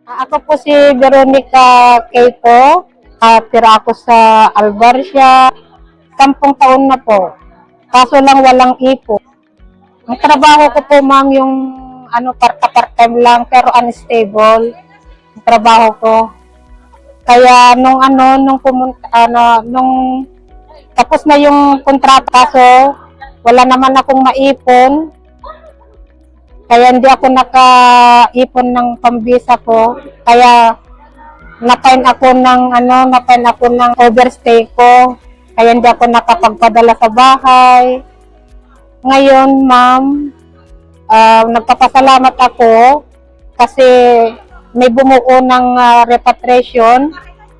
Ako po si Veronica Keito. Tira ako sa Albarcia. 10 taon na po. Kaso lang walang ipon. Ang trabaho ko po, ma'am, yung part-time lang pero unstable. Ang trabaho ko. Kaya nung tapos na yung kontrata, so wala naman akong maipon. Kaya hindi ako nakaipon ng pambisa ko. Kaya napain ako ng overstay ko. Kaya hindi ako nakapagpadala sa bahay. Ngayon, ma'am, nagpapasalamat ako kasi may bumuo ng repatriation.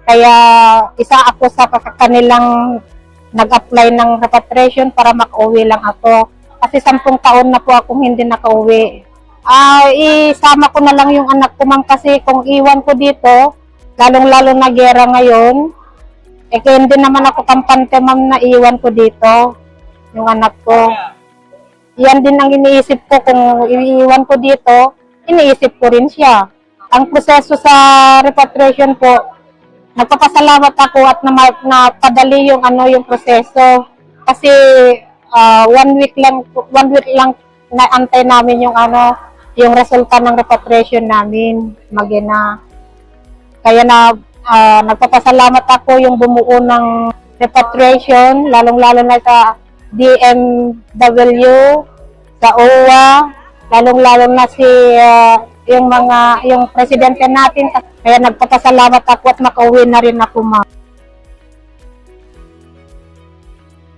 Kaya isa ako sa kanilang nag-apply ng repatriation para makauwi lang ako. Kasi 10 taon na po akong hindi nakauwi. Isama ko na lang yung anak ko, ma'am, kasi kung iwan ko dito, lalong-lalo na gera ngayon, kaya hindi naman ako kampante, ma'am, na iwan ko dito, yung anak ko. Yan din ang iniisip ko, kung iiwan ko dito, iniisip ko rin siya. Ang proseso sa repatriation po, nagpapasalamat ako at napadali yung proseso. Kasi 1 week lang naantay namin yung resulta ng repatriation namin, magina. Kaya nagpapasalamat ako yung bumuo ng repatriation, lalong-lalo na sa DMW, sa OWA, lalong-lalo na yung presidente natin. Kaya nagpapasalamat ako at makauwi na rin ako, ma'am.